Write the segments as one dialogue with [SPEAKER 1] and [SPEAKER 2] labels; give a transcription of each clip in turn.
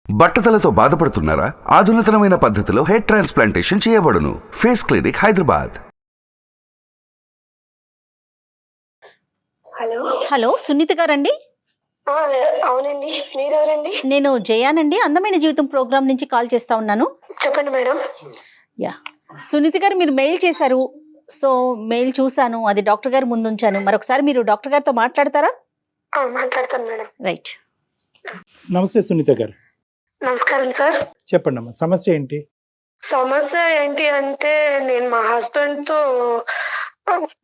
[SPEAKER 1] బట్టతలతో బాధపడుతున్నారా? ఆధునితనమైన పద్ధతిలో హెయిర్ ట్రాన్స్ప్లాంటేషన్ చేయబడును. Face clinic, Hyderabad.
[SPEAKER 2] Hello
[SPEAKER 3] hello, Sunitha గారండి?
[SPEAKER 2] ఆ, అవునండి. మీరెవరండి?
[SPEAKER 3] నేను జయానండి, అందమైన జీవితం ప్రోగ్రామ్ నుంచి కాల్ చేస్తా ఉన్నాను.
[SPEAKER 2] చెప్పండి మేడం.
[SPEAKER 3] యా, సునీత గారు మీరు మెయిల్ చేశారు. సో మెయిల్ చూశాను, అది డాక్టర్ గారు ముందు ఉంచాను. మరొకసారి మీరు డాక్టర్ గారితో మాట్లాడతారా?
[SPEAKER 2] మాట్లాడతాను మేడం.
[SPEAKER 3] రైట్.
[SPEAKER 4] నమస్తే సునీత గారు,
[SPEAKER 2] నమస్కారం సార్.
[SPEAKER 4] చెప్పండి అమ్మా, సమస్య ఏంటి?
[SPEAKER 2] సమస్య ఏంటి అంటే నేను మా హస్బెండ్ తో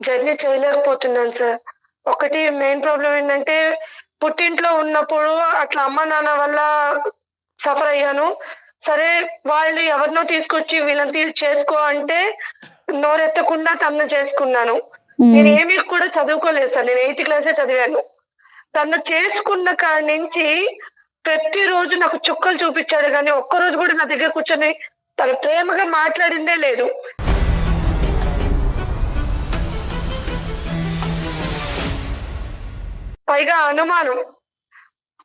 [SPEAKER 2] జర్నీ చేయలేకపోతున్నాను సార్. ఒకటి మెయిన్ ప్రాబ్లం ఏంటంటే పుట్టింట్లో ఉన్నప్పుడు అట్లా అమ్మ నాన్న వల్ల సఫర్ అయ్యాను. సరే వాళ్ళు ఎవరినో తీసుకొచ్చి వీళ్ళని చేసుకో అంటే నోరెత్తకుండా తను చేసుకున్నాను. నేను ఏమీ కూడా చదువుకోలేదు సార్, నేను 8th క్లాసే చదివాను. తను చేసుకున్న కాడి నుంచి ప్రతిరోజు నాకు చుక్కలు చూపించాడు, కానీ ఒక్కరోజు కూడా నా దగ్గర కూర్చొని తను ప్రేమగా మాట్లాడిందే లేదు. పైగా అనుమానం,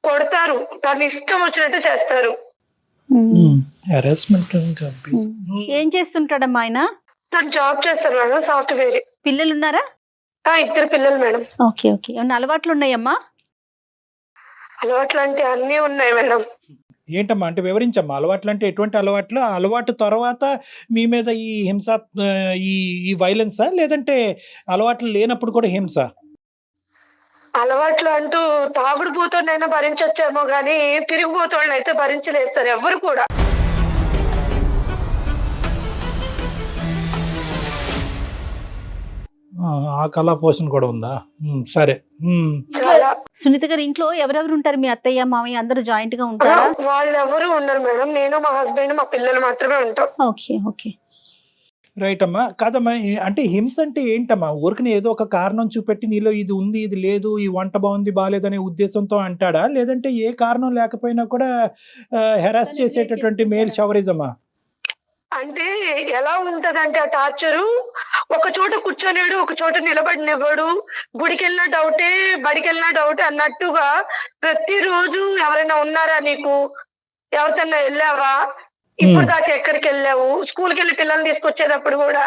[SPEAKER 2] కొడతారు, తను ఇష్టం వచ్చినట్టు చేస్తారు.
[SPEAKER 4] హెరాస్మెంట్.
[SPEAKER 3] ఏం చేస్తుంటాడమ్మా ఆయన?
[SPEAKER 2] తను జాబ్ చేస్తారు మేడం, సాఫ్ట్వేర్.
[SPEAKER 3] పిల్లలు ఉన్నారా?
[SPEAKER 2] 2 పిల్లలు మేడం.
[SPEAKER 3] Okay okay. ఏమన్నా అలవాట్లు ఉన్నాయమ్మా?
[SPEAKER 2] అలవాట్లు అంటే అన్నీ ఉన్నాయి మేడం.
[SPEAKER 4] ఏంటమ్మా అంటే వివరించమ్మా, అలవాట్లు అంటే ఎటువంటి అలవాట్లు? ఆ అలవాటు తర్వాత మీ మీద ఈ హింస, ఈ ఈ వైలెన్సా, లేదంటే అలవాట్లు లేనప్పుడు కూడా హింస?
[SPEAKER 2] అలవాట్లు అంటూ తాగుడు పోతోనైనా భరించొచ్చేమో గానీ తిరిగిపోతోళ్ళని అయితే భరించలేదు సార్ ఎవరు కూడా.
[SPEAKER 4] ఆ కళా పోషణ కూడా ఉందా? సరే.
[SPEAKER 2] చాలా
[SPEAKER 3] సునీత గారు, ఇంట్లో ఎవరెవరు ఉంటారు? మీ అత్తయ్య మామయ్య అందరూ జాయింట్ గా ఉంటారా?
[SPEAKER 2] వాళ్ళు ఎవరు ఉన్నారు మేడం, నేను మా హస్బెండ్ మా పిల్లలు మాత్రమే ఉంటాం.
[SPEAKER 3] Okay okay.
[SPEAKER 4] రైట్ అమ్మా. కాదమ్మా, అంటే హింస అంటే ఏంటమ్మా? ఊరికనే ఏదో ఒక కారణం చూపెట్టి నీలో ఇది ఉంది ఇది లేదు, ఈ వంట బాగుంది బాగాలేదు అనే ఉద్దేశంతో అంటాడా, లేదంటే ఏ కారణం లేకపోయినా కూడా హెరాస్ చేసేటటువంటి మేల్ షవరిజమా?
[SPEAKER 2] అంటే ఎలా ఉంటదంటే ఆ టార్చరు, ఒక చోట కూర్చోలేడు, ఒక చోట నిలబడినివ్వడు. గుడికి వెళ్ళినా డౌటే, బడికి వెళ్ళినా డౌటే అన్నట్టుగా ప్రతిరోజు ఎవరైనా ఉన్నారా నీకు, ఎవరితోన్నా వెళ్ళావా, ఇప్పుడు దాకా ఎక్కడికి వెళ్ళావు, స్కూల్కి వెళ్ళి పిల్లల్ని తీసుకొచ్చేటప్పుడు కూడా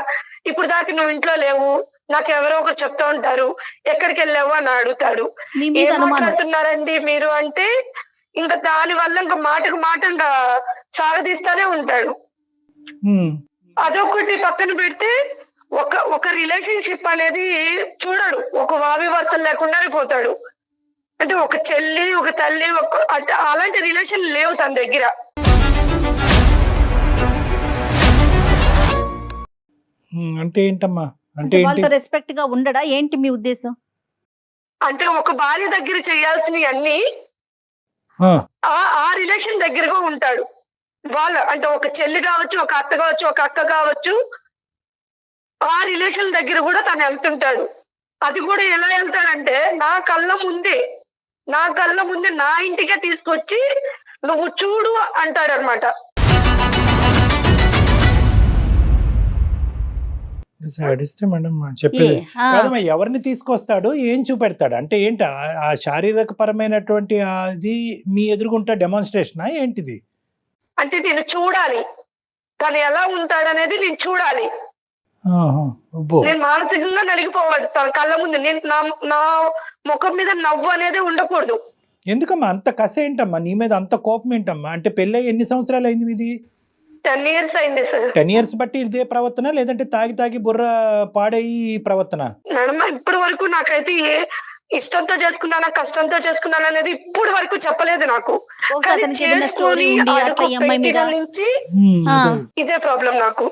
[SPEAKER 2] ఇప్పుడు దాకా నువ్వు ఇంట్లో లేవు, నాకు ఎవరో ఒకరు చెప్తా ఉంటారు ఎక్కడికి వెళ్ళావు అని అడుగుతాడు.
[SPEAKER 3] మీ మీద
[SPEAKER 2] ఏం
[SPEAKER 3] అనుమానం?
[SPEAKER 2] మాట్లాడుతున్నారండి మీరు అంటే ఇంకా దాని వల్ల ఇంకా మాటకు మాట ఇంకా సాగదీస్తానే ఉంటాడు. అదొకటి పక్కన పెడితే ఒక రిలేషన్షిప్ అనేది చూడడు, ఒక వావి వరుసలు లేకుండానే పోతాడు. అంటే ఒక చెల్లి ఒక తల్లి అలాంటి రిలేషన్ లేవు తన దగ్గర.
[SPEAKER 4] అంటే ఏంటమ్మా? అంటే
[SPEAKER 3] వాళ్ళతో రెస్పెక్ట్ గా ఉండడా ఏంటి మీ ఉద్దేశం?
[SPEAKER 2] అంటే ఒక భార్య దగ్గర చేయాల్సినవి అన్ని ఆ రిలేషన్ దగ్గరగా ఉంటాడు. అంటే ఒక చెల్లి కావచ్చు, ఒక అత్త కావచ్చు, ఒక అక్క కావచ్చు, ఆ రిలేషన్ దగ్గర కూడా తను వెళ్తుంటాడు. అది కూడా ఎలా వెళ్తాడంటే నా కళ్ళ ముందే నా ఇంటికే తీసుకొచ్చి నువ్వు చూడు అంటాడు అనమాట.
[SPEAKER 4] మేడం చెప్పేది కాదమ్మా, ఎవరిని తీసుకొస్తాడు, ఏం చూపెడతాడు అంటే ఏంటి? ఆ శారీరక పరమైనటువంటి అది మీ ఎదురుగుంటా డెమాన్స్ట్రేషనా ఏంటిది?
[SPEAKER 2] అంటే నేను చూడాలి, తను ఎలా ఉంటాడనేది నేను చూడాలి. నేను మానసికంగా నలిగిపోవాలి తన కళ్ళ ముందు. నేను నా ముఖం మీద నవ్వు అనేది ఉండకూడదు.
[SPEAKER 4] ఎందుకమ్మా అంత కసి ఏంటమ్మా నీ మీద, అంత కోపం ఏంటమ్మా? అంటే పెళ్ళై ఎన్ని సంవత్సరాలు అయింది మీది?
[SPEAKER 2] 10 years అయింది సార్.
[SPEAKER 4] 10 years బట్టి ఇదే ప్రవర్తన, లేదంటే తాగి బుర్ర పాడయి ప్రవర్తన?
[SPEAKER 2] మేడం ఇప్పటి వరకు నాకైతే ఇష్టంతో చేసుకున్నానా కష్టంతో చేసుకున్నానా అనేది ఇప్పటి వరకు చెప్పలేదు నాకు. నుంచి ఇదే ప్రాబ్లం నాకు.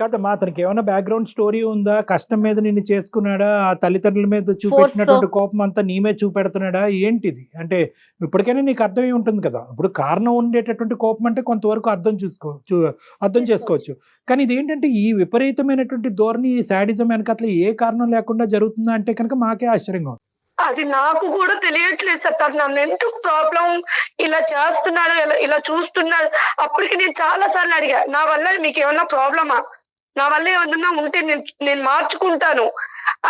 [SPEAKER 4] కాదమ్మా, అతనికి ఏమైనా బ్యాక్గ్రౌండ్ స్టోరీ ఉందా? కష్టం మీద నిన్ను చేసుకున్నాడా? ఆ తల్లిదండ్రుల మీద చూపెట్టినటువంటి కోపం అంతా నీ మీద చూపెడుతున్నాడా ఏంటిది? అంటే ఇప్పటికైనా నీకు అర్థమై ఉంటుంది కదా. ఇప్పుడు కారణం ఉండేటటువంటి కోపం అంటే కొంతవరకు అర్థం చేసుకోవచ్చు. కానీ ఇది ఏంటంటే ఈ విపరీతమైనటువంటి ధోరణి, శాడిజం వెనకట్ల ఏ కారణం లేకుండా జరుగుతుందా అంటే కనుక మాకే ఆశ్చర్యంగా ఉంది.
[SPEAKER 2] అది నాకు కూడా తెలియట్లేదు సార్. తను నన్ను ఎందుకు ప్రాబ్లం ఇలా చేస్తున్నాడు, ఇలా చూస్తున్నాడు. అప్పటికి నేను చాలా సార్లు అడిగా, నా వల్ల మీకు ఏమన్నా ప్రాబ్లమా, నా వల్ల ఏమన్నా ఉంటే నేను మార్చుకుంటాను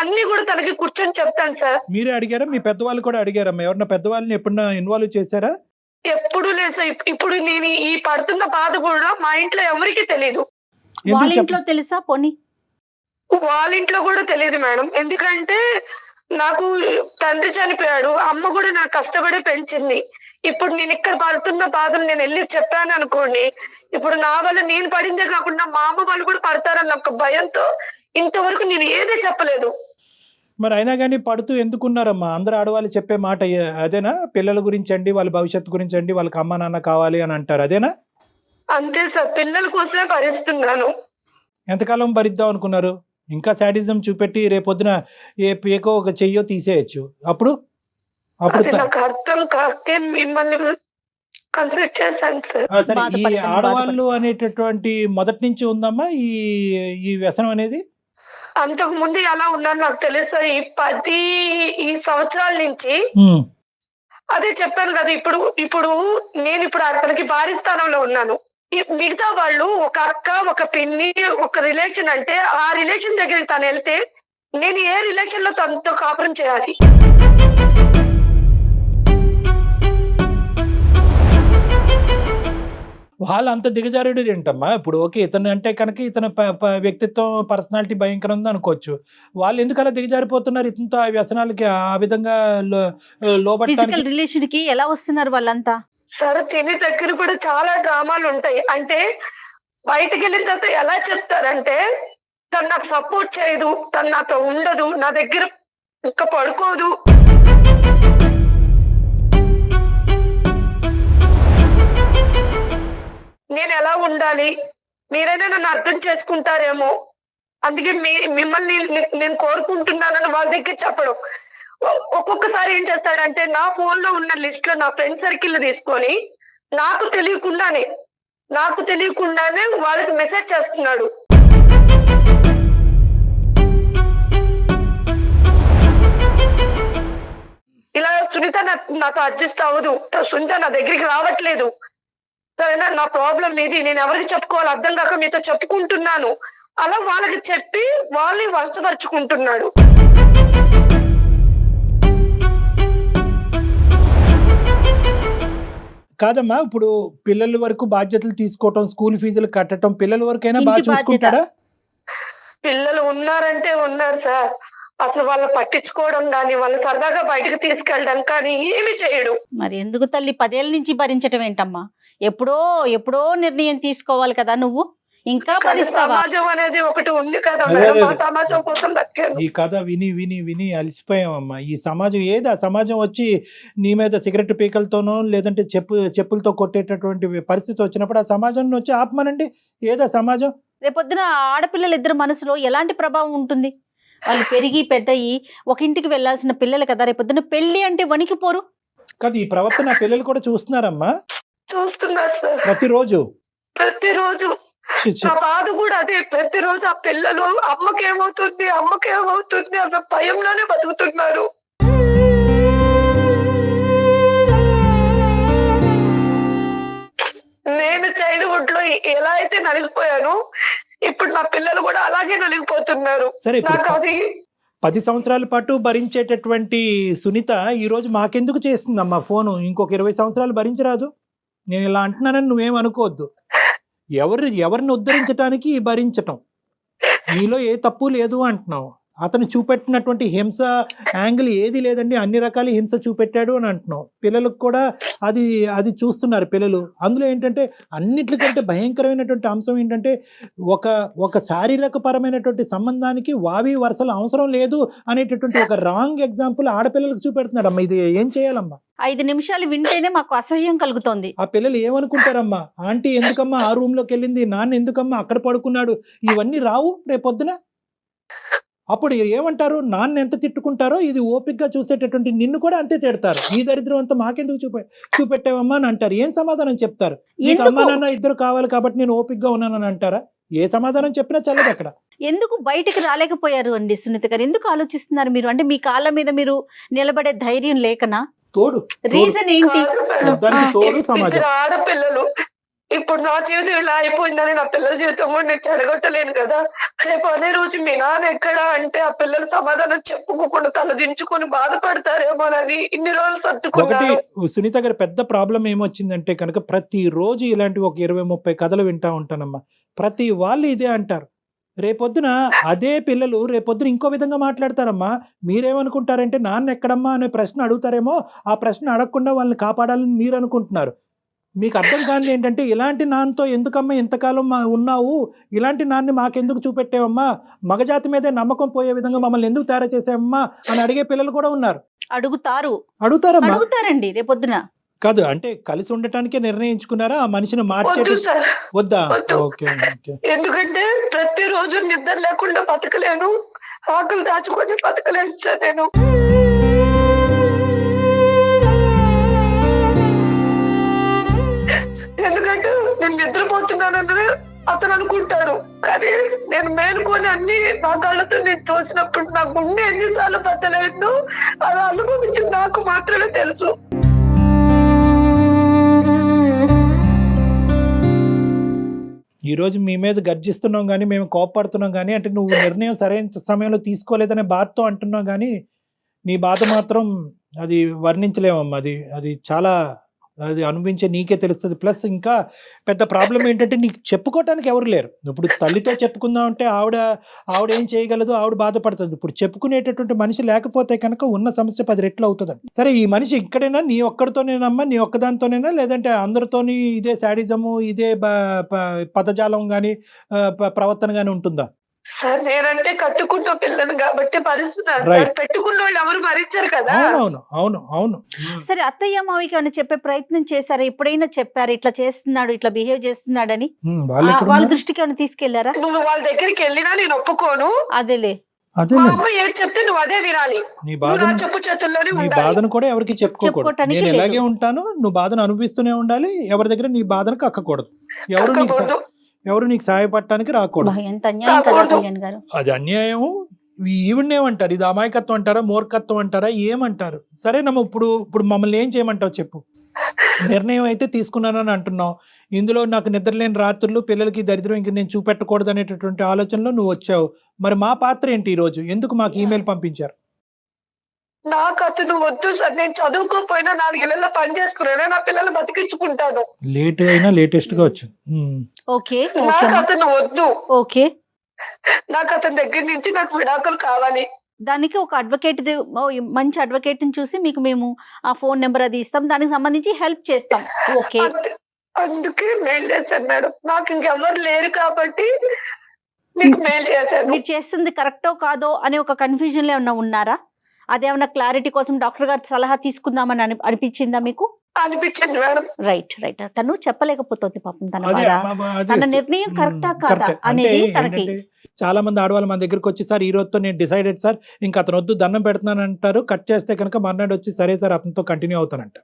[SPEAKER 2] అన్ని కూడా తనకి కూర్చొని చెప్తాను సార్.
[SPEAKER 4] మీరే అడిగారా? మీ పెద్దవాళ్ళు కూడా అడిగారమ్మా? ఎవరన్నా పెద్దవాళ్ళని ఎప్పుడన్నా ఇన్వాల్వ్ చేశారా?
[SPEAKER 2] ఎప్పుడు లేదు సార్. ఇప్పుడు నేను ఈ పడుతున్న బాధ కూడా మా ఇంట్లో ఎవరికి తెలియదు.
[SPEAKER 3] వాళ్ళ
[SPEAKER 4] ఎందుకు
[SPEAKER 3] ఇంట్లో తెలుసా పోనీ?
[SPEAKER 2] వాళ్ళ ఇంట్లో కూడా తెలియదు మేడం. ఎందుకంటే నాకు తండ్రి చనిపోయాడు, అమ్మ కూడా నాకు కష్టపడి పెంచింది. ఇప్పుడు నేను ఇక్కడ పడుతున్న బాధలు నేను వెళ్ళి చెప్పాను అనుకోండి, ఇప్పుడు నా వల్ల నేను పడిందే కాకుండా మా అమ్మ వాళ్ళు కూడా పడతారన్న ఒక భయంతో ఇంతవరకు నేను ఏదే చెప్పలేదు.
[SPEAKER 4] మరి అయినా కానీ పడుతూ ఎందుకున్నారమ్మా? అందరు ఆడవాళ్ళు చెప్పే మాట అదేనా? పిల్లల గురించి అండి, వాళ్ళ భవిష్యత్తు గురించి అండి, వాళ్ళకి అమ్మ నాన్న కావాలి అని అంటారు, అదేనా?
[SPEAKER 2] అంతే సార్, పిల్లల కోసమే భరిస్తున్నాను.
[SPEAKER 4] ఎంతకాలం భరిద్దాం అనుకున్నారు? ఇంకా శాడిజం చూపెట్టి రేపొద్దున ఏకో ఒక చెయ్యో తీసేయచ్చు. అప్పుడు
[SPEAKER 2] అది నాకు అర్థం కాకే మిమ్మల్ని కన్సల్ట్ చేశాను సార్.
[SPEAKER 4] సరే, ఈ
[SPEAKER 3] బాధపడకండి,
[SPEAKER 4] ఆడవాళ్ళు అనేటటువంటి మొదటి నుంచి ఉందమ్మా ఈ వ్యసనం అనేది?
[SPEAKER 2] అంతకు ముందు ఎలా ఉన్నాను నాకు తెలుసు సార్. ఈ సంవత్సరాల నుంచి అదే చెప్పాను కదా. ఇప్పుడు నేను అతనికి భారీ స్థానంలో ఉన్నాను. మిగతా వాళ్ళు ఒక అక్క, ఒక పిన్ని, ఒక రిలేషన్ అంటే ఆ రిలేషన్ దగ్గరికి తను వెళ్తే నేను ఏ రిలేషన్ లో తనతో కాపురం చేయాలి?
[SPEAKER 4] వాళ్ళు అంత దిగజారుడు ఏంటమ్మా? ఇప్పుడు ఓకే, ఇతను అంటే కనుక ఇతని వ్యక్తిత్వం, పర్సనాలిటీ భయంకరం ఉంది అనుకోవచ్చు. వాళ్ళు ఎందుకు అలా దిగజారిపోతున్నారు ఇతనితో ఆ వ్యసనాలకి, ఆ విధంగా లోబట్టడానికి?
[SPEAKER 3] ఫిజికల్ రిలేషన్ కి ఎలా వస్తున్నారు వాళ్ళంతా?
[SPEAKER 2] సరే, తిని దగ్గర కూడా చాలా డ్రామాలు ఉంటాయి. అంటే బయటకు వెళ్ళిన తర్వాత ఎలా చెప్తారంటే తను నాకు సపోర్ట్ చేయదు, తను నాతో ఉండదు, నా దగ్గర ఇంకా పడుకోదు. నేను ఎలా ఉండాలి, మీరైనా నన్ను అర్థం చేసుకుంటారేమో, అందుకే మిమ్మల్ని నేను కోరుకుంటున్నానని వాళ్ళ దగ్గర చెప్పడం. ఒక్కొక్కసారి ఏం చేస్తాడంటే నా ఫోన్ లో ఉన్న లిస్ట్ లో నా ఫ్రెండ్ సర్కిల్ తీసుకొని నాకు తెలియకుండానే వాళ్ళకి మెసేజ్ చేస్తున్నాడు. ఇలా సునీత నాతో అడ్జస్ట్ అవ్వదు, సునీత నా దగ్గరికి రావట్లేదు, సరేనా, నా ప్రాబ్లం ఇది, నేను ఎవరికి చెప్పుకోవాలి అర్థం కాక మీతో చెప్పుకుంటున్నాను, అలా వాళ్ళకి చెప్పి వాళ్ళని వశపరుచుకుంటున్నాడు.
[SPEAKER 4] కాదమ్మా, ఇప్పుడు పిల్లల వరకు బాధ్యతలు తీసుకోవటం, స్కూల్ ఫీజులు కట్టడం, పిల్లల వరకైనా బాగా
[SPEAKER 3] ఇంటి బాధ్యత.
[SPEAKER 4] చూసుకుంటాడా?
[SPEAKER 2] పిల్లలు ఉన్నారంటే ఉన్నారు సార్, అసలు వాళ్ళు పట్టించుకోవడం కానీ వాళ్ళు సరదాగా బయటకు తీసుకెళ్ళడం కానీ ఏమి చేయడు.
[SPEAKER 3] మరి ఎందుకు తల్లి 10 ఏళ్ళ నుంచి భరించటం ఏంటమ్మా? ఎప్పుడో నిర్ణయం తీసుకోవాలి కదా నువ్వు, ఇంకా
[SPEAKER 2] కానీ
[SPEAKER 3] భరిస్తావా?
[SPEAKER 2] సమాజం అనేది ఒకటి ఉంది కదా
[SPEAKER 4] అదే,
[SPEAKER 2] మేడం,
[SPEAKER 4] అదే.
[SPEAKER 2] ఆ సమాజం కోసం బతికాను.
[SPEAKER 4] ఈ కథ విని అలసిపోయామమ్మా. ఈ సమాజం ఏది? ఆ సమాజం వచ్చి నీ మీద సిగరెట్ పీకలతోనో లేదంటే చెప్పులతో కొట్టేటటువంటి పరిస్థితి వచ్చినప్పుడు ఆ సమాజాన్ని వచ్చి ఆపమనండి. ఏదా సమాజం?
[SPEAKER 3] రేపొద్దున ఆడపిల్లలు ఇద్దరు మనసులో ఎలాంటి ప్రభావం ఉంటుంది? వాళ్ళు పెరిగి పెద్దయి ఒక ఇంటికి వెళ్ళాల్సిన పిల్లలు కదా, రేపొద్దున పెళ్లి అంటే వణికిపోరు?
[SPEAKER 4] కాదు, ఈ ప్రవర్తన పిల్లలు కూడా చూస్తున్నారమ్మా
[SPEAKER 2] చూస్తున్నారు సార్
[SPEAKER 4] ప్రతిరోజు.
[SPEAKER 2] ప్రతిరోజు.
[SPEAKER 4] ఛీ, ఛీ.
[SPEAKER 2] నా బాధ కూడా అదే, ప్రతిరోజు ఆ పిల్లలు అమ్మకేమవుతుంది అన్న భయంలోనే బతుకుతున్నారు. నేను చైల్డ్హుడ్ లో ఎలా అయితే నలిగిపోయాను, ఇప్పుడు నా పిల్లలు కూడా అలాగే నలిగిపోతున్నారు.
[SPEAKER 4] సరే, ఇప్పుడు
[SPEAKER 2] నాకు అది
[SPEAKER 4] 10 సంవత్సరాల పాటు భరించేటటువంటి సునీత ఈ రోజు మాకెందుకు చేస్తుందమ్మా ఫోను? ఇంకొక 20 సంవత్సరాలు భరించరాదు? నేను ఇలా అంటున్నానని నువ్వేం అనుకోవద్దు. ఎవరిని ఉద్ధరించడానికి భరించటం, నీలో ఏ తప్పు లేదు అంటున్నావు. అతను చూపెట్టినటువంటి హింస యాంగిల్ ఏది లేదండి, అన్ని రకాల హింస చూపెట్టాడు అని అంటున్నావు. పిల్లలకు కూడా అది చూస్తున్నారు పిల్లలు. అందులో ఏంటంటే అన్నిటికంటే భయంకరమైనటువంటి అంశం ఏంటంటే ఒక శారీరక పరమైనటువంటి సంబంధానికి వావి వరుసలు అవసరం లేదు అనేటటువంటి ఒక రాంగ్ ఎగ్జాంపుల్ ఆడపిల్లలకు చూపెడుతున్నాడు. అమ్మ, ఇది ఏం చేయాలమ్మా?
[SPEAKER 3] 5 నిమిషాలు వింటేనే మాకు అసహ్యం కలుగుతోంది.
[SPEAKER 4] ఆ పిల్లలు ఏమనుకుంటారమ్మా? ఆంటీ ఎందుకమ్మా ఆ రూమ్ లోకి వెళ్ళింది, నాన్న ఎందుకమ్మా అక్కడ పడుకున్నాడు, ఇవన్నీ రావు రేపొద్దున. అప్పుడు ఏమంటారు? నాన్న ఎంత తిట్టుకుంటారో ఇది ఓపికగా చూసేటటువంటి నిన్ను కూడా అంతే తిడతారు. ఈ దరిద్రం అంతా మాకెందుకు చూపెట్టావమ్మా అని అంటారు. ఏం సమాధానం చెప్తారు? నీకు అమ్మా నాన్న ఇద్దరు కావాలి కాబట్టి నేను ఓపికగా ఉన్నానని అంటారా? ఏ సమాధానం చెప్పినా చల్లదు అక్కడ.
[SPEAKER 3] ఎందుకు బయటికి రాలేకపోయారు అండి సునీత గారు? ఎందుకు ఆలోచిస్తున్నారు మీరు? అంటే మీ కాళ్ళ మీద మీరు నిలబడే ధైర్యం లేకనా?
[SPEAKER 4] తోడు
[SPEAKER 3] రీజన్ ఏంటి?
[SPEAKER 2] కాదు మేడం.
[SPEAKER 4] దానికి తోడు సమాజం.
[SPEAKER 2] ఇద్దరు ఆడపిల్లలు, ఇప్పుడు నా జీవితం ఇలా అయిపోయిందని నా పిల్లల జీవితం కూడా నేను చెడగొట్టలేను కదా. రేపు అనే రోజు మీ నాన్న ఎక్కడా అంటే ఆ పిల్లలు సమాధానం చెప్పుకోకుండా తలదించుకొని బాధపడతారేమోనని ఇన్ని రోజులు
[SPEAKER 4] ఒకటి
[SPEAKER 2] సర్దుకున్నాను.
[SPEAKER 4] సునీత గారి పెద్ద ప్రాబ్లం ఏమొచ్చిందంటే కనుక ప్రతి రోజు ఇలాంటి ఒక 20-30 కథలు వింటా ఉంటానమ్మా. ప్రతి వాళ్ళు ఇదే అంటారు. రేపొద్దున అదే పిల్లలు రేపొద్దున ఇంకో విధంగా మాట్లాడతారమ్మా. మీరేమనుకుంటారంటే నాన్న ఎక్కడమ్మా అనే ప్రశ్న అడుగుతారేమో, ఆ ప్రశ్న అడగకుండా వాళ్ళని కాపాడాలని మీరు అనుకుంటున్నారు. మీకు అర్థం కానిది ఏంటంటే ఇలాంటి నాన్నతో ఎందుకమ్మా ఇంతకాలం ఉన్నావు, ఇలాంటి నాన్ని మాకెందుకు చూపెట్టావమ్మా, మగజాతి మీదే నమ్మకం పోయే విధంగా మమ్మల్ని ఎందుకు తయారు చేసావమ్మా అని అడిగే పిల్లలు కూడా ఉన్నారు.
[SPEAKER 3] అడుగుతారమ్మా, అడుగుతారండి రేపొద్దున.
[SPEAKER 4] కాదు అంటే కలిసి ఉండటానికే నిర్ణయించుకున్నారా, ఆ మనిషిని మార్చే
[SPEAKER 2] వద్దు సార్,
[SPEAKER 4] వద్దా?
[SPEAKER 2] వద్దు.
[SPEAKER 4] Okay okay.
[SPEAKER 2] ఎందుకంటే ప్రతిరోజు నిద్ర లేకుండా బతకలేను, ఆకలి దాచుకొని బతకలేను సార్ నేను. ఎందుకంటే నేను నిద్రపోతున్నానని అతను అనుకుంటాడు, కానీ నేను మేలుకొని అన్ని నా కళ్ళతో నేను చూసినప్పుడు నా గుండె ఎన్నిసార్లు బతలేదు అలా అనుభవించి నాకు మాత్రమే తెలుసు.
[SPEAKER 4] ఈ రోజు మీ మీద గర్జిస్తున్నాం కానీ, మేము కోపడుతున్నాం కానీ, అంటే నువ్వు నిర్ణయం సరైన సమయంలో తీసుకోలేదనే బాధతో అంటున్నాం కానీ, నీ బాధ మాత్రం అది వర్ణించలేమమ్మా. అది అది చాలా అది అనుభవించే నీకే తెలుస్తుంది. ప్లస్ ఇంకా పెద్ద ప్రాబ్లం ఏంటంటే నీకు చెప్పుకోవటానికి ఎవరు లేరు. ఇప్పుడు తల్లితో చెప్పుకుందాం అంటే ఆవిడ ఏం చేయగలదు, ఆవిడ బాధపడుతుంది. ఇప్పుడు చెప్పుకునేటటువంటి మనిషి లేకపోతే కనుక ఉన్న సమస్య 10 రెట్లు అవుతుందండి. సరే ఈ మనిషి ఇక్కడైనా నీ ఒక్కడితోనేనమ్మా, నీ ఒక్కదానితోనేనా, లేదంటే అందరితోని ఇదే శాడిజము ఇదే పదజాలం కానీ ప్రవర్తన కానీ ఉంటుందా?
[SPEAKER 2] సార్ నేనంటే కట్టుకున్న పిల్లను కాబట్టి భరిస్తున్నాను
[SPEAKER 4] Right.
[SPEAKER 2] సార్. పెట్టుకున్న వాళ్ళు ఎవరు భరించారు కదా.
[SPEAKER 4] అవును అవును అవును.
[SPEAKER 3] సరే అత్తయ్య మావికి ఏమైనా చెప్పే ప్రయత్నం చేశారా? ఎప్పుడైనా చెప్పారు ఇట్లా చేస్తున్నాడు, ఇట్లా బిహేవ్ చేస్తున్నాడని?
[SPEAKER 4] వాళ్ళు ఎక్కడ
[SPEAKER 3] వాళ్ళ
[SPEAKER 4] ఉన్నారు?
[SPEAKER 3] దృష్టికి ఏమైనా తీసుకెళ్లారా?
[SPEAKER 2] నువ్వు వాళ్ళ దగ్గరికి వెళ్ళినా నేను ఒప్పుకోను.
[SPEAKER 3] అదేలే,
[SPEAKER 2] మా
[SPEAKER 4] అదేలే
[SPEAKER 2] అమ్మ ఏం చెప్తే నువ్వు అదే వినాలి.
[SPEAKER 4] నీ
[SPEAKER 2] నువ్వు నా
[SPEAKER 4] బాధను
[SPEAKER 2] చెప్పు చేతుల్లోనే
[SPEAKER 4] నీ
[SPEAKER 2] ఉండాలి.
[SPEAKER 4] బాధను కూడా ఎవరికి చెప్పుకోకూడదు.
[SPEAKER 3] చెప్పుకోవటానికి
[SPEAKER 4] నేను
[SPEAKER 3] లేదు.
[SPEAKER 4] ఇలాగే ఉంటాను, నువ్వు బాధను అనుభవిస్తూనే ఉండాలి. ఎవరి దగ్గర నీ బాధను కక్కకూడదు. ఎవరు నీకు సహాయపడటానికి రాకూడదు.
[SPEAKER 3] బా, ఎంత అన్యాయం కదా కళ్యాణ్ గారు.
[SPEAKER 4] అది అన్యాయం. ఈవిడేమంటారు? ఇది అమాయకత్వం అంటారా, మూర్ఖత్వం అంటారా, ఏమంటారు? సరేనమ్మా, ఇప్పుడు మమ్మల్ని ఏం చేయమంటావు చెప్పు. నిర్ణయం అయితే తీసుకున్నానని అంటున్నావు. ఇందులో నాకు నిద్రలేని రాత్రులు, పిల్లలకి దరిద్రం ఇంక నేను చూపెట్టకూడదు అనేటటువంటి ఆలోచనలో నువ్వు వచ్చావు. మరి మా పాత్ర ఏంటి ఈ రోజు? ఎందుకు మాకు ఈమెయిల్ పంపించారు?
[SPEAKER 2] నాకు అతను వద్దు సార్. నేను చదువుకోపోయినా 4 ఇళ్లలో పని చేసుకున్నా నా పిల్లలు బతికించుకుంటాను.
[SPEAKER 4] లేట్ అయినా లేటెస్ట్ గా వచ్చింది.
[SPEAKER 3] ఓకే
[SPEAKER 2] నాకు అతను వద్దు.
[SPEAKER 3] ఓకే,
[SPEAKER 2] నాకు అతని దగ్గర నుంచి నాకు విడాకులు కావాలి.
[SPEAKER 3] దానికి ఒక అడ్వకేట్, మంచి అడ్వకేట్ ని చూసి మీకు మేము ఆ ఫోన్ నెంబర్ అది ఇస్తాం, దానికి సంబంధించి హెల్ప్ చేస్తాం. ఓకే,
[SPEAKER 2] అందుకే మెయిల్ చేశాను మేడం. నాకు ఇంకెవరు లేరు కాబట్టి మీకు మెయిల్ చేశాను.
[SPEAKER 3] మీరు చేస్తుంది కరెక్టో కాదో అనే ఒక కన్ఫ్యూజన్ లో ఏమన్నా ఉన్నారా? అదేమన్నా క్లారిటీ కోసం డాక్టర్ గారి సలహా తీసుకుందామని అనిపించిందా మీకు?
[SPEAKER 2] అనిపించింది మేడం.
[SPEAKER 3] Right right. తను చెప్పలేకపోతుంది పాపం తన బాధ. తన నిర్ణయం కరెక్టా కాదా అనేది తనకి.
[SPEAKER 4] చాలా మంది ఆడవాళ్ళు మన దగ్గరకు వచ్చి, సార్ ఈ రోజుతో నేను డిసైడెడ్ సార్, ఇంకా అతను వద్దు దండం పెడుతున్నాను అంటారు. కట్ చేస్తే కనుక మర్నాడు వచ్చి సరే సార్ అతనితో కంటిన్యూ అవుతానంట.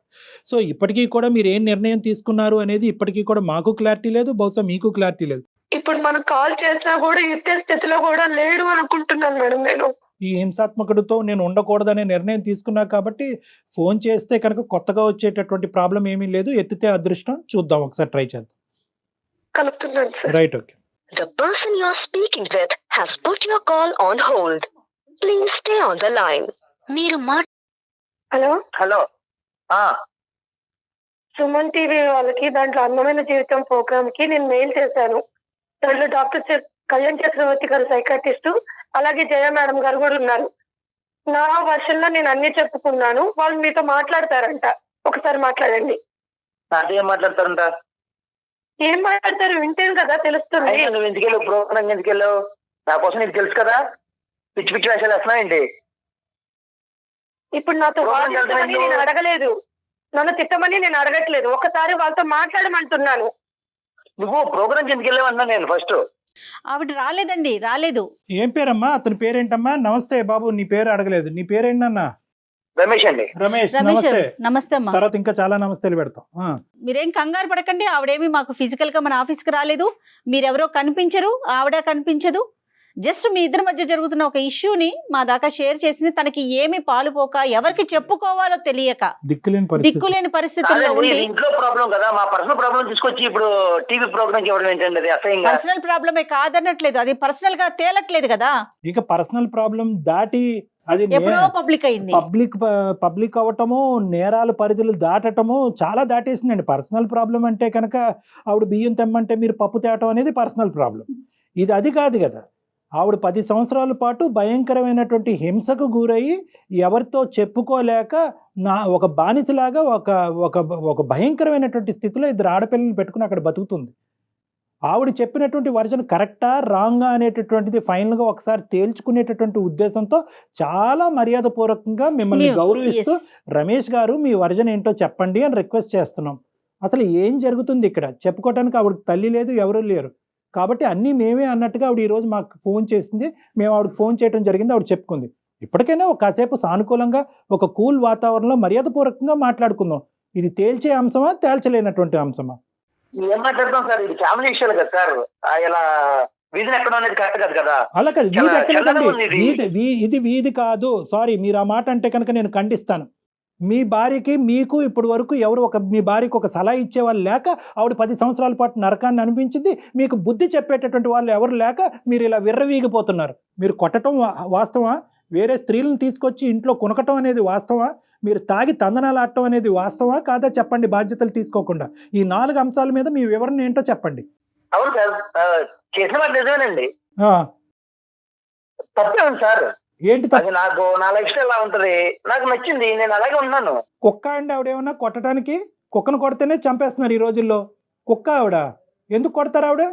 [SPEAKER 4] సో ఇప్పటికీ కూడా మీరు ఏం నిర్ణయం తీసుకున్నారు అనేది ఇప్పటికీ కూడా మాకు క్లారిటీ లేదు, బహుశా మీకు క్లారిటీ లేదు.
[SPEAKER 2] ఇప్పుడు మనం కాల్ చేసినా కూడా ఇచ్చే స్థితిలో కూడా లేడు అనుకుంటున్నాను మేడం. నేను
[SPEAKER 4] ఈ హింసాత్మకుడితో నేను ఉండకూడదనే నిర్ణయం తీసుకున్నా కాబట్టి ఫోన్ చేస్తే కనుక కొత్తగా వచ్చేటటువంటి ప్రాబ్లం ఏమీ లేదు. ఎత్తితే అదృష్టం. చూద్దాం, ఒకసారి ట్రై చేద్దాం.
[SPEAKER 2] కలుపుతున్నాను sir.
[SPEAKER 4] Right, okay.
[SPEAKER 5] The person you're speaking with has put your call on hold. Please stay on the line. మీరు
[SPEAKER 2] హలో
[SPEAKER 6] హలో.
[SPEAKER 2] సుమన్ టీవీ వాళ్ళకి దాంట్లో అందమైన జీవితం ప్రోగ్రామ్ కి నేను మెయిల్ చేశాను. దాంట్లో డాక్టర్ కళ్యాణ్ చక్రవర్తి గారు సైకాట్రిస్ట్, అలాగే జయ మేడం గారు కూడా ఉన్నారు. నా వర్షన్ లో నేను అన్ని చెప్పుకున్నాను. వాళ్ళు మీతో మాట్లాడతారంట. ఒకసారి మాట్లాడండి.
[SPEAKER 6] నాతో ఏం మాట్లాడతారంట?
[SPEAKER 2] ఏం మాట్లాడతారు వింటేను కదా తెలుస్తుంది.
[SPEAKER 6] అయినా నువ్వు ఎందుకు వెళ్ళావు? ప్రోగ్రామ్ ఎందుకు వెళ్ళావు? నా కోసం నీకు తెలుసు కదా. పిచ్చి పిచ్చి వేషాలు వేస్తున్నా ఏంటి?
[SPEAKER 2] ఇప్పుడు నాతో వాదించమని నేను అడగలేదు, నన్ను తిట్టమని నేను అడగట్లేదు. ఒకసారి వాళ్ళతో మాట్లాడమంటున్నాను.
[SPEAKER 6] నువ్వు ప్రోగ్రామ్ ఎందుకు వెళ్ళావు అన్నా నేను ఫస్ట్.
[SPEAKER 3] ఆవిడ రాలేదండి, రాలేదు.
[SPEAKER 4] ఏం పేరమ్మా? అతని పేరేంటమ్మా? నమస్తే బాబు, నీ పేరు అడగలేదు. నీ పేరేంటన్నా?
[SPEAKER 6] రమేష్ అండి.
[SPEAKER 4] రమేష్,
[SPEAKER 3] రమేష్
[SPEAKER 4] నమస్తే.
[SPEAKER 3] నమస్తే అమ్మా.
[SPEAKER 4] తర్వాత ఇంకా చాలా నమస్తేలు పెడతాం.
[SPEAKER 3] మీరేం కంగారు పడకండి. ఆవిడేమి మాకు ఫిజికల్ గా మన ఆఫీస్కి రాలేదు. మీరెవరో కనిపించరు, ఆవిడ కనిపించదు. జస్ట్ మీ ఇద్దరి మధ్య జరుగుతున్న ఒక ఇష్యూని మా దాకా షేర్ చేసింది. తనకి ఏమి పాలుపోక ఎవరికి చెప్పుకోవాలో తెలియక దిక్కులేని పరిస్థితుల్లో
[SPEAKER 6] కాదండి,
[SPEAKER 3] ఉండి
[SPEAKER 6] ఇది ఇంట్లో ప్రాబ్లం కదా, మా పర్సనల్ ప్రాబ్లం తీసుకొచ్చి ఇప్పుడు టీవీ ప్రోగ్రామ్ ఇవ్వడం ఏంటండి, అది అసహ్యంగా.
[SPEAKER 3] పర్సనల్ ప్రాబ్లమే కాదనట్లేదు, అది పర్సనల్ గా తేలట్లేదు కదా,
[SPEAKER 4] ఇక పర్సనల్ ప్రాబ్లం దాటి అది
[SPEAKER 3] ఎప్పుడో పబ్లిక్ అయింది.
[SPEAKER 4] పబ్లిక్ అవ్వటము, నేరాల పరిధులు దాటటము చాలా దాటేసిందండి. పర్సనల్ ప్రాబ్లం అంటే కనుక ఆవిడ బియ్యం తెమ్మంటే మీరు పప్పు తేవటం అనేది పర్సనల్ ప్రాబ్లం. ఇది అది కాదు కదా. ఆవిడ 10 సంవత్సరాల పాటు భయంకరమైనటువంటి హింసకు గురయ్యి ఎవరితో చెప్పుకోలేక ఒక బానిసలాగా ఒక భయంకరమైనటువంటి స్థితిలో 2 ఆడపిల్లలు పెట్టుకుని అక్కడ బతుకుతుంది. ఆవిడ చెప్పినటువంటి వర్జన్ కరెక్టా రాంగా అనేటటువంటిది ఫైనల్గా ఒకసారి తేల్చుకునేటటువంటి ఉద్దేశంతో చాలా మర్యాదపూర్వకంగా మిమ్మల్ని గౌరవిస్తూ రమేష్ గారు మీ వర్జన్ ఏంటో చెప్పండి అని రిక్వెస్ట్ చేస్తున్నాం. అసలు ఏం జరుగుతుంది ఇక్కడ చెప్పుకోవడానికి ఆవిడకి తల్లి లేదు, ఎవరూ లేరు. కాబట్టి అన్నీ మేమే అన్నట్టుగా ఆవిడ ఈరోజు మాకు ఫోన్ చేసింది, మేము ఆవిడకి ఫోన్ చేయడం జరిగింది, ఆవిడ చెప్పుకుంది. ఇప్పటికైనా ఒక కాసేపు సానుకూలంగా ఒక కూల్ వాతావరణంలో మర్యాదపూర్వకంగా మాట్లాడుకుందాం. ఇది తేల్చే అంశమా, తేల్చలేనటువంటి అంశమా?
[SPEAKER 6] ఏం మాట్లాడతాం సార్, ఇది ఫ్యామిలీ విషయాలు కదా సార్. ఇలా వీధిని ఎక్కడం అనేది కరెక్ట్ కాదు కదా.
[SPEAKER 4] అలా కాదు, వీధి ఎక్కలేదండి, ఇది వీధి కాదు. సారీ, మీరు ఆ మాట అంటే కనుక నేను ఖండిస్తాను. మీ భార్యకి మీకు ఇప్పటి వరకు ఎవరు మీ భార్యకి ఒక సలహా ఇచ్చేవాళ్ళు లేక ఆవిడ 10 సంవత్సరాల పాటు నరకాన్ని అనిపించింది. మీకు బుద్ధి చెప్పేటటువంటి వాళ్ళు ఎవరు లేక మీరు ఇలా విర్రవీగిపోతున్నారు. మీరు కొట్టడం వాస్తవా? వేరే స్త్రీలను తీసుకొచ్చి ఇంట్లో కొనకటం అనేది వాస్తవా? మీరు తాగి తందనాలు ఆడటం అనేది వాస్తవా కాదా చెప్పండి, బాధ్యతలు తీసుకోకుండా. ఈ 4 అంశాల మీద మీ వివరణ ఏంటో చెప్పండి.
[SPEAKER 6] అవును సార్, చేసిన మాట నిజమేనండి, తప్పేమండి సార్.
[SPEAKER 4] ఏంటి
[SPEAKER 6] అది నాకు నా లైఫ్ స్టైల్ ఎలా ఉంటది, నాకు నచ్చింది, నేను అలాగే ఉన్నాను.
[SPEAKER 4] కుక్క అండి ఆవిడేమన్నా కొట్టడానికి? కుక్కను కొడితేనే చంపేస్తున్నారు ఈ రోజుల్లో. కుక్క ఆవిడ ఎందుకు కొడతారు ఆవిడ?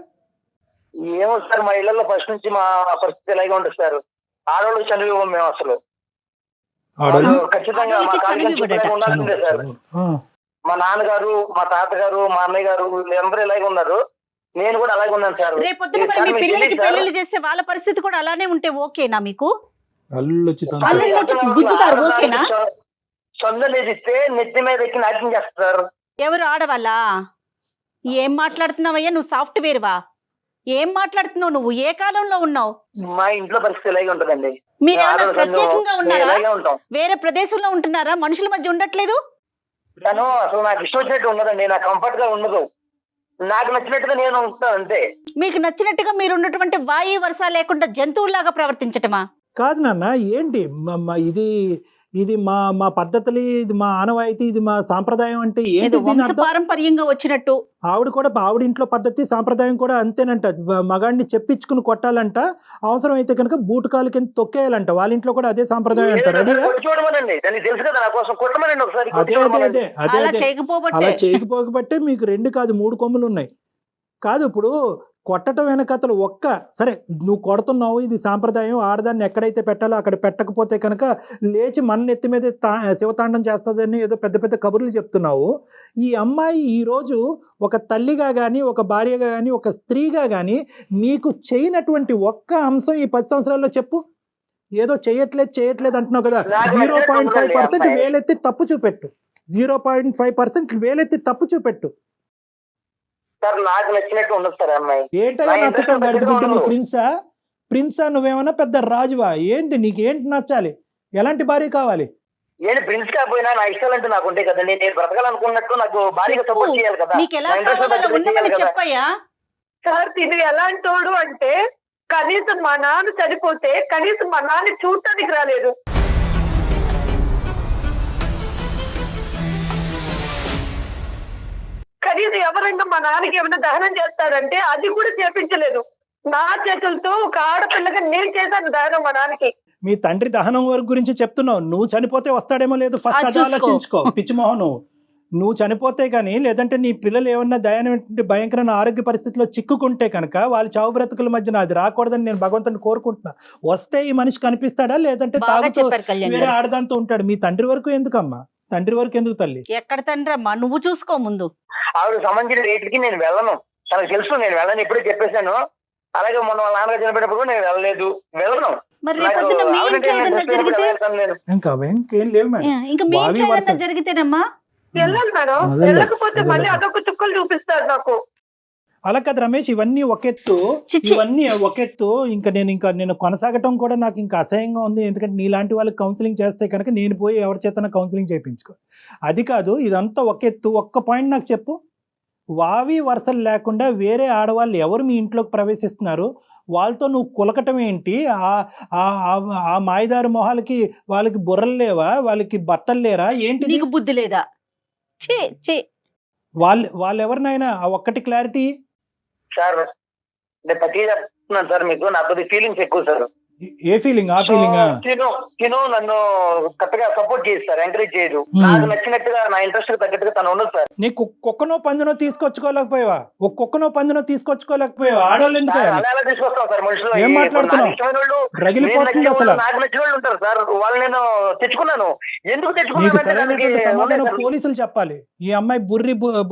[SPEAKER 6] ఏమో సార్, మా ఇళ్లలో ఫస్ట్ నుంచి మా పరిస్థితి ఇలాగే ఉంటుంది సార్. ఆడవాళ్ళకి చనిపోయాం మేము అసలు. ఖచ్చితంగా మా కాలేజీ ఉండాల్సిందే సార్. మా నాన్నగారు, మా తాతగారు, మా అన్నయ్య గారు వీళ్ళందరూ ఇలాగే ఉన్నారు, నేను కూడా అలాగే ఉన్నాను సార్.
[SPEAKER 3] రేపొద్దున మరి మీ పిల్లలకి పెళ్లిళ్ళు చేస్తే వాళ్ళ పరిస్థితి కూడా అలానే ఉంటే ఓకేనా మీకు? గుద్దుతారు ఓకేనా?
[SPEAKER 6] సొందలేదు ఇస్తే నెత్తి మీద ఎక్కి నాట్యం చేస్తారు.
[SPEAKER 3] ఎవరు ఆడవాళ్ళా? ఏం మాట్లాడుతున్నావయ్యా నువ్వు? సాఫ్ట్వేర్ వా? ఏం మాట్లాడుతున్నావు నువ్వు? ఏ కాలంలో ఉన్నావు?
[SPEAKER 6] మా ఇంట్లో పరిస్థితి ఇలాగే ఉంటదండి.
[SPEAKER 3] మీరు ఏమైనా ప్రత్యేకంగా ఉన్నారా? వేరే ప్రదేశంలో ఉంటున్నారా? మనుషుల మధ్య ఉండట్లేదు?
[SPEAKER 6] తను అసలు నాకు ఇష్టం వచ్చినట్టు ఉండదండి, నాకు కంఫర్ట్ గా ఉండదు, నాకు నచ్చినట్టుగా నేను ఉంటాను అంతే.
[SPEAKER 3] మీకు నచ్చినట్టుగా మీరు ఉన్నటువంటి వాయు వరుస లేకుండా జంతువులాగా ప్రవర్తించటమా?
[SPEAKER 4] కాదు నాన్న, ఏంటి ఇది మా పద్ధతులు, ఇది మా ఆనవాయితీ, ఇది మా సాంప్రదాయం అంటే ఏంటి?
[SPEAKER 3] పారంపర్యంగా వచ్చినట్టు
[SPEAKER 4] ఆవిడ ఇంట్లో పద్ధతి సాంప్రదాయం కూడా అంతేనంట. మగాడిని చెప్పించుకుని కొట్టాలంట, అవసరం అయితే కనుక బూటకాలు కింద తొక్కేయాలంట. వాళ్ళ ఇంట్లో కూడా అదే సాంప్రదాయం అంటారు. అలా చేయకపోబట్టే మీకు 2 కాదు 3 కొమ్ములు ఉన్నాయి. కాదు, ఇప్పుడు కొట్టడం వెనకతలు సరే నువ్వు కొడుతున్నావు, ఇది సాంప్రదాయం, ఆడదాన్ని ఎక్కడైతే పెట్టాలో అక్కడ పెట్టకపోతే కనుక లేచి మన నెత్తి మీద శివతాండం చేస్తుందని ఏదో పెద్ద పెద్ద కబుర్లు చెప్తున్నావు. ఈ అమ్మాయి ఈరోజు ఒక తల్లిగా కానీ, ఒక భార్యగా కానీ, ఒక స్త్రీగా కానీ మీకు చేయనటువంటి ఒక్క అంశం ఈ 10 సంవత్సరాల్లో చెప్పు. ఏదో చేయట్లేదు అంటున్నావు కదా. 0.5% వేలెత్తి తప్పు చూపెట్టు. 0.5% వేలెత్తి తప్పు చూపెట్టు.
[SPEAKER 6] సార్ నాకు నచ్చినట్టు ఉండదు సార్ అమ్మాయి.
[SPEAKER 4] ఏంటో నచ్చటం గడుపుకుంటా? నువ్వు ప్రిన్సా? నువ్వేమన్నా పెద్ద రాజువా? ఏంటి నీకేంటి నచ్చాలి? ఎలాంటి భార్య కావాలి?
[SPEAKER 6] నేను ప్రిన్స్ కాకపోయినా నా ఇష్టాలు అంటే నాకు ఉంటాయి కదండి. నేను బ్రతకాలనుకున్నట్టు నాకు భార్యగా సపోర్ట్ చేయాలి కదా.
[SPEAKER 2] సార్ ఇది ఎలాంటోడు అంటే కనీసం మా నాన్న చనిపోతే కనీసం మా నాన్న చూడటానికి రాలేదు. కనీసం ఎవరైనా మా నాన్నకి ఏమైనా దహనం చేస్తాడంటే అది కూడా చేపించలేదు. నా చేతులతో ఒక ఆడపిల్లగా నేను చేశాను దహనం మా నాన్నకి.
[SPEAKER 4] మీ తండ్రి దహనం వరకు గురించి చెప్తున్నావు. నువ్వు చనిపోతే వస్తాడేమో లేదు, ఫస్ట్ అది ఆలోచించుకో. పిచ్చిమోహన్, నువ్వు చనిపోతే కానీ, లేదంటే నీ పిల్లలు ఏమన్నా భయంకరమైన ఆరోగ్య పరిస్థితిలో చిక్కుకుంటే కనుక వాళ్ళ చావు బ్రతుకుల మధ్యన అది రాకూడదని నేను భగవంతుని కోరుకుంటున్నా. వస్తే ఈ మనిషి కనిపిస్తాడా, లేదంటే తాగుతూ వేరే ఆడదాంతో ఉంటాడు. మీ తండ్రి వరకు ఎందుకమ్మా? తండ్రి వరకు ఎందుకు తల్లి?
[SPEAKER 3] ఎక్కడ తండ్రి అమ్మా, నువ్వు చూసుకో ముందు.
[SPEAKER 6] ఆవిడ సంబంధించిన రేట్లకి నేను వెళ్ళను, తనకు తెలుసు నేను వెళ్ళను, ఇప్పుడే చెప్పేశాను. అలాగే మొన్న వాళ్ళ నాన్నగారు చనిపోయినప్పుడు నేను వెళ్ళను.
[SPEAKER 3] మరి రేపొద్దున మీ ఇంట్లో ఏదన్నా జరిగితే?
[SPEAKER 4] ఇంకేం లేవు మేడం.
[SPEAKER 3] ఇంకా మీ ఇంట్లో ఏదన్నా జరిగితేనమ్మా
[SPEAKER 2] వెళ్ళాలి మేడం. వెళ్ళకపోతే మళ్ళీ అదొక చుక్కలు చూపిస్తారు నాకు.
[SPEAKER 4] అలా కాదు రమేష్, ఇవన్నీ ఒకెత్తు,
[SPEAKER 3] చిచ్చి.
[SPEAKER 4] ఇవన్నీ ఒకెత్తు. ఇంకా నేను కొనసాగటం కూడా నాకు ఇంకా అసహ్యంగా ఉంది. ఎందుకంటే నీలాంటి వాళ్ళకి కౌన్సిలింగ్ చేస్తే కనుక నేను పోయి ఎవరి చేతన కౌన్సిలింగ్ చేయించుకో. అది కాదు, ఇదంతా ఒకెత్తు. ఒక్క పాయింట్ నాకు చెప్పు, వావి వరుసలు లేకుండా వేరే ఆడవాళ్ళు ఎవరు మీ ఇంట్లోకి ప్రవేశిస్తున్నారు, వాళ్ళతో నువ్వు కులకటం ఏంటి? ఆ మాయదారి మొహాలకి వాళ్ళకి బుర్రలు లేవా, వాళ్ళకి భర్తలు లేరా ఏంటి?
[SPEAKER 3] నీకు బుద్ధి లేదా? ఛీ ఛీ.
[SPEAKER 4] వాళ్ళు ఎవరినైనా ఆ ఒక్కటి క్లారిటీ.
[SPEAKER 6] సార్ నేను ప్రతిగా చెప్తున్నాను సార్, మీకు నా కొద్ది ఫీలింగ్స్ ఎక్కువ సార్.
[SPEAKER 4] ఏ ఫీలింగ్? ఆ ఫీలింగ్
[SPEAKER 6] తిను నన్ను కరెక్ట్గా సపోర్ట్ చేయదు సార్, ఎంకరేజ్ చేయదు. నాకు నచ్చినట్టుగా నా ఇంట్రెస్ట్ తగ్గట్టుగా తను ఉండదు సార్.
[SPEAKER 4] నీకు కుక్కనో పందునో తీసుకొచ్చుకోలేకపోయావా? ఒక కుక్కనో పందునో తీసుకొచ్చుకోలేకపోయావా? ఆడవాళ్ళు ఎందుకు?
[SPEAKER 6] అలా ఎలా తీసుకొస్తాం సార్ మనుషులు?
[SPEAKER 4] ఏం మాట్లాడుతున్నావు?
[SPEAKER 6] ఇష్టమైన వాళ్ళు,
[SPEAKER 4] రగిలిపోతుంది అసలు.
[SPEAKER 6] నాకు నచ్చిన వాళ్ళు ఉంటారు సార్, వాళ్ళు నేను తెచ్చుకున్నాను. ఎందుకు
[SPEAKER 4] నీకు
[SPEAKER 6] తెచ్చుకున్నాను
[SPEAKER 4] సరైనటువంటి సమాధానం పోలీసులు చెప్పాలి. ఈ అమ్మాయి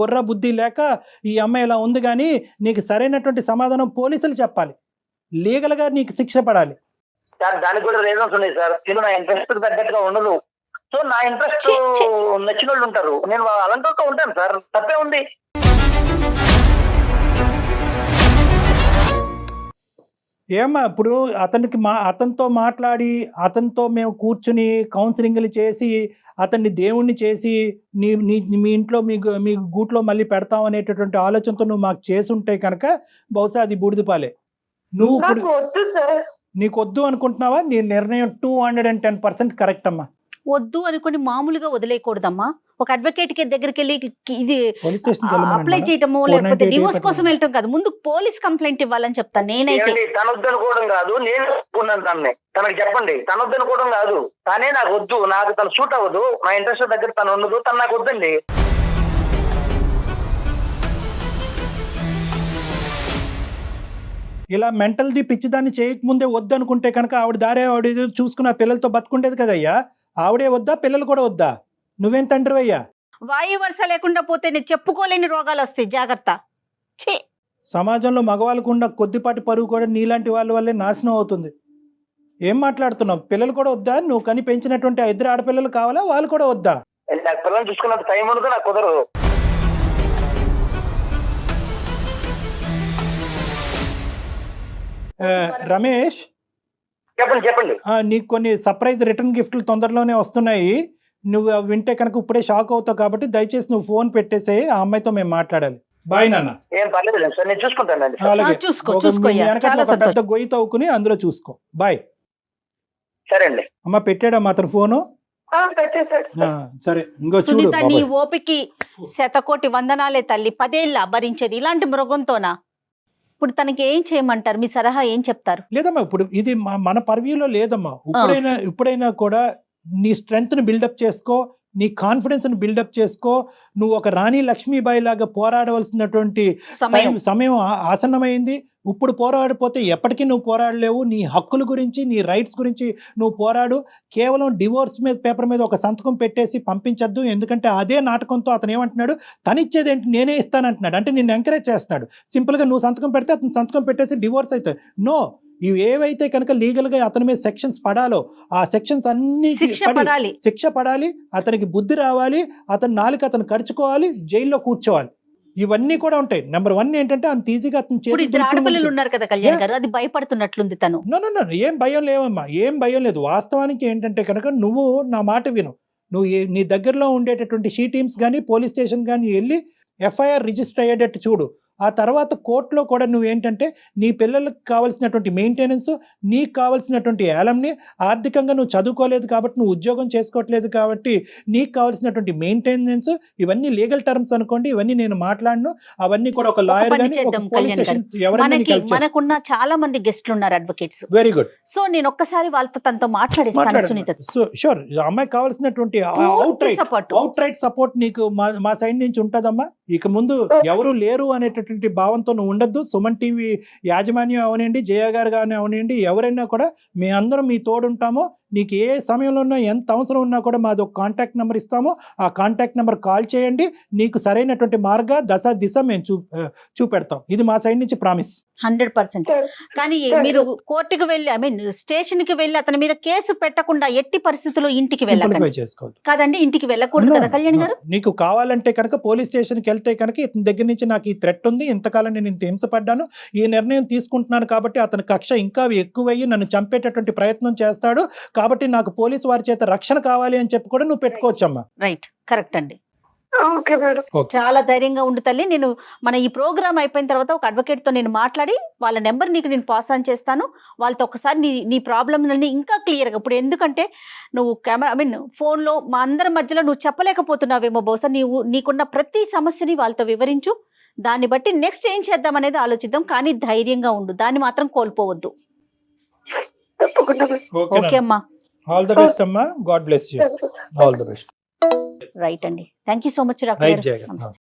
[SPEAKER 4] బుర్ర బుద్ధి లేక ఈ అమ్మాయి ఇలా ఉంది, కానీ నీకు సరైనటువంటి సమాధానం పోలీసులు చెప్పాలి. లీగల్ గా నీకు శిక్ష పడాలి
[SPEAKER 6] సార్. దానికి కూడా రీజన్స్ ఉన్నాయి సార్. తిను నా ఇంట్రెస్ట్ తగ్గట్టుగా ఉండదు. సో నా ఇంట్రెస్ట్ నచ్చిన వాళ్ళు ఉంటారు, నేను అలాంటి వాళ్ళతో ఉంటాను సార్. తప్పే ఉంది.
[SPEAKER 4] ఏమ్మా ఇప్పుడు అతనితో మాట్లాడి, అతనితో మేము కూర్చుని కౌన్సిలింగ్లు చేసి, అతన్ని దేవుణ్ణి చేసి మీ ఇంట్లో మీ గూట్లో మళ్ళీ పెడతాం అనేటటువంటి ఆలోచనతో నువ్వు మాకు చేసుంటే కనుక బహుశా అది బూడిదపాలే. నువ్వు ఇప్పుడు
[SPEAKER 2] వద్దు సార్.
[SPEAKER 4] నీకు వద్దు అనుకుంటున్నావా? నీ నిర్ణయం 210% కరెక్ట్ అమ్మా.
[SPEAKER 3] వద్దు అనుకుని మామూలుగా వదిలేయకూడదమ్మా. ఒక అడ్వకేట్ కి దగ్గరికి వెళ్ళి ఇది
[SPEAKER 4] పోలీస్ స్టేషన్
[SPEAKER 3] అప్లై చేయటము, లేకపోతే డివోర్స్ కోసం వెళ్ళటం కాదు, ముందు పోలీస్ కంప్లైంట్ ఇవ్వాలని చెప్తాను నేనైతే.
[SPEAKER 6] తనొద్దనుకోవడం కాదు, నేను ఒప్పుకున్నాను తనని. తనకు చెప్పండి, తనొద్దనుకోవడం కాదు, తనే నాకు వద్దు, నాకు తను సూట్ అవ్వదు, నా ఇంట్రెస్ట్ దగ్గర తను ఉండదు, తను నాకు వద్దండి.
[SPEAKER 4] ఇలా మెంటల్ది పిచ్చిదాన్ని చేయకముందే వద్దు అనుకుంటే కనుక ఆవిడ చూసుకున్న పిల్లలతో బతుకుండేది కదయ్యా. ఆవిడే వద్దా, పిల్లలు కూడా వద్దా? నువ్వేం తండ్రివయ్యా?
[SPEAKER 3] వాయు వరుస లేకుండా పోతే నేను చెప్పుకోలేని రోగాలు వస్తాయి, జాగ్రత్త. ఛీ.
[SPEAKER 4] సమాజంలో మగవాళ్ళకు ఉన్న కొద్దిపాటి పరువు కూడా నీలాంటి వాళ్ళ వల్లే నాశనం అవుతుంది. ఏం మాట్లాడుతున్నావు? పిల్లలు కూడా వద్దా? నువ్వు కని పెంచినటువంటి 2 ఆడపిల్లలు కావాలా? వాళ్ళు కూడా వద్దా?
[SPEAKER 6] నాకు పిల్లలు చూసుకున్నంత టైం ఉండదు, నాకు కుదరదు.
[SPEAKER 4] రమేష్,
[SPEAKER 6] చెప్పండి.
[SPEAKER 4] నీకు కొన్ని సర్ప్రైజ్ రిటర్న్ గిఫ్ట్లు తొందరలోనే వస్తున్నాయి. నువ్వు అవి వింటే కనుక ఇప్పుడే షాక్ అవుతావు, కాబట్టి దయచేసి నువ్వు ఫోన్ పెట్టేసే, ఆ అమ్మాయితో మేము మాట్లాడాలి. బాయ్ నాన్న.
[SPEAKER 6] ఏం పర్లేదు సార్, నేను చూసుకుంటానండి.
[SPEAKER 4] అలాగే పెద్ద గొయ్యి తవ్వుకుని అందులో చూసుకో. బాయ్.
[SPEAKER 6] సరే అండి.
[SPEAKER 4] అమ్మ పెట్టాడమ్మా అతను ఫోను. సరే, ఇంకో చూడు.
[SPEAKER 3] సునీత, నీ ఓపికి శతకోటి వందనాలే తల్లి. 10 ఏళ్ళ భరించేది ఇలాంటి మృగంతోనా? ఇప్పుడు తనకి ఏం చేయమంటారు? మీ సలహా ఏం చెప్తారు?
[SPEAKER 4] లేదమ్మా, ఇప్పుడు ఇది మన పర్వ్యూలో లేదమ్మా. ఇప్పుడైనా కూడా నీ స్ట్రెంగ్త్ ని బిల్డప్ చేసుకో, నీ కాన్ఫిడెన్స్ ని బిల్డప్ చేసుకో. నువ్వు ఒక రాణి లక్ష్మీబాయి లాగా పోరాడవలసినటువంటి సమయం ఆసన్నమైంది. ఇప్పుడు పోరాడిపోతే ఎప్పటికీ నువ్వు పోరాడలేవు. నీ హక్కుల గురించి, నీ రైట్స్ గురించి నువ్వు పోరాడు. కేవలం డివోర్స్ పేపర్ మీద ఒక సంతకం పెట్టేసి పంపించద్దు. ఎందుకంటే అదే నాటకంతో అతను ఏమంటున్నాడు, తనిచ్చేది ఏంటి, నేనే ఇస్తానంటున్నాడు. అంటే నిన్ను ఎంకరేజ్ చేస్తున్నాడు. సింపుల్గా నువ్వు సంతకం పెడితే అతను సంతకం పెట్టేసి డివోర్స్ అవుతాయి. నో, ఇవి ఏవైతే కనుక లీగల్గా అతని మీద సెక్షన్స్ పడాలో ఆ సెక్షన్స్ అన్ని శిక్ష పడాలి. అతనికి బుద్ధి రావాలి. అతని నాలుక అతను ఖర్చుకోవాలి, జైల్లో కూర్చోవాలి. ఇవన్నీ కూడా ఉంటాయి. నెంబర్ 1 ఏంటంటే అంత ఈజీగా అతను
[SPEAKER 3] ఆడపిల్లలు ఉన్నారు కదా కళ్యాణ్ గారు, అది భయపడుతున్నట్లుంది తను.
[SPEAKER 4] నో, ఏం భయం లేవమ్మా, ఏం భయం లేదు. వాస్తవానికి ఏంటంటే కనుక నువ్వు నా మాట విను. నువ్వు నీ దగ్గరలో ఉండేటటువంటి షీ టీమ్స్ కానీ పోలీస్ స్టేషన్ కానీ వెళ్ళి ఎఫ్ఐఆర్ రిజిస్టర్ అయ్యేటట్టు చూడు. ఆ తర్వాత కోర్టులో కూడా నువ్వేంటంటే నీ పిల్లలకు కావాల్సినటువంటి మెయింటెనెన్స్, నీకు కావాల్సినటువంటి ఏలంని, ఆర్థికంగా నువ్వు చదువుకోలేదు కాబట్టి, నువ్వు ఉద్యోగం చేసుకోవట్లేదు కాబట్టి నీకు కావాల్సినటువంటి మెయింటెనెన్స్, ఇవన్నీ లీగల్ టర్మ్స్ అనుకోండి. ఇవన్నీ నేను మాట్లాడను. అవన్నీ కూడా ఒక లాయర్
[SPEAKER 3] మనకున్న చాలా మంది గెస్ట్లు ఉన్నారు, అడ్వకేట్స్.
[SPEAKER 4] Very good.
[SPEAKER 3] సో నేను ఒక్కసారి వాళ్ళతో తనతో మాట్లాడిస్తాను సునీత.
[SPEAKER 4] షూర్. అమ్మాయి కావాల్సినటువంటి అవుట్ రైట్ సపోర్ట్ నీకు మా సైడ్ నుంచి ఉంటుందమ్మా. ఇక ముందు ఎవరు లేరు అనేటటువంటి భావంతో నువ్వు ఉండద్దు. సుమన్ టీవీ యాజమాన్యం అవనండి, జయ గారు కానీ అవనండి, ఎవరైనా కూడా మీ అందరం మీ తోడుంటామో. నీకు ఏ సమయంలో ఉన్నా, ఎంత అవసరం ఉన్నా కూడా మాది ఒక కాంటాక్ట్ నెంబర్ ఇస్తాము. ఆ కాంటాక్ట్ నెంబర్ కాల్ చేయండి. నీకు సరైనటువంటి దిశ మేము చూపెడతాం. ఇది మా సైడ్ నుంచి ప్రామిస్.
[SPEAKER 3] 100%. కానీ మీరు కోర్టుకు వెళ్ళి స్టేషన్ కి వెళ్ళి అతని మీద కేసు పెట్టకుండా ఎట్టి పరిస్థితుల్లో ఇంటికి వెళ్ళకండి.
[SPEAKER 4] చేసుకోవద్దు
[SPEAKER 3] కాదండి, ఇంటికి వెళ్ళకూడదు కదా కళ్యాణ్ గారు.
[SPEAKER 4] నీకు కావాలంటే కనుక పోలీస్ స్టేషన్కి వెళ్తే వెళ్తే కనుక ఇతని దగ్గర నుంచి నాకు ఈ థ్రెట్ ఉంది, ఇంతకాలం నేను ఇంత హింసపడ్డాను, ఈ నిర్ణయం తీసుకుంటున్నాను కాబట్టి అతని కక్ష ఇంకా ఎక్కువయ్యి నన్ను చంపేటటువంటి ప్రయత్నం చేస్తాడు, కాబట్టి నాకు పోలీసు వారి చేత రక్షణ కావాలి అని చెప్పి కూడా నువ్వు పెట్టుకోవచ్చమ్మా.
[SPEAKER 3] రైట్, కరెక్ట్ అండి.
[SPEAKER 2] Okay madam.
[SPEAKER 3] చాలా ధైర్యంగా ఉండు తల్లి. నేను మన ఈ ప్రోగ్రామ్ అయిపోయిన తర్వాత ఒక అడ్వకేట్ తో నేను మాట్లాడి వాళ్ళ నెంబర్ నీకు నేను పాస్ ఆన్ చేస్తాను. వాళ్ళతో ఒకసారి నీ ప్రాబ్లమ్ని ఇంకా క్లియర్గా, ఇప్పుడు ఎందుకంటే నువ్వు ఫోన్లో మా అందరి మధ్యలో నువ్వు చెప్పలేకపోతున్నావేమో, బహుశా నీకున్న ప్రతి సమస్యని వాళ్ళతో వివరించు. దాన్ని బట్టి నెక్స్ట్ ఏం చేద్దాం అనేది ఆలోచిద్దాం. కానీ ధైర్యంగా ఉండు, దాన్ని మాత్రం కోల్పోవద్దు.
[SPEAKER 2] తప్పకుండా.
[SPEAKER 3] ఓకే అమ్మా,
[SPEAKER 4] ఆల్ ద బెస్ట్ అమ్మా, God bless you, all the best.
[SPEAKER 3] Right అండి, thank you so much
[SPEAKER 4] right
[SPEAKER 3] doctor
[SPEAKER 4] జయగారు.
[SPEAKER 3] గారు.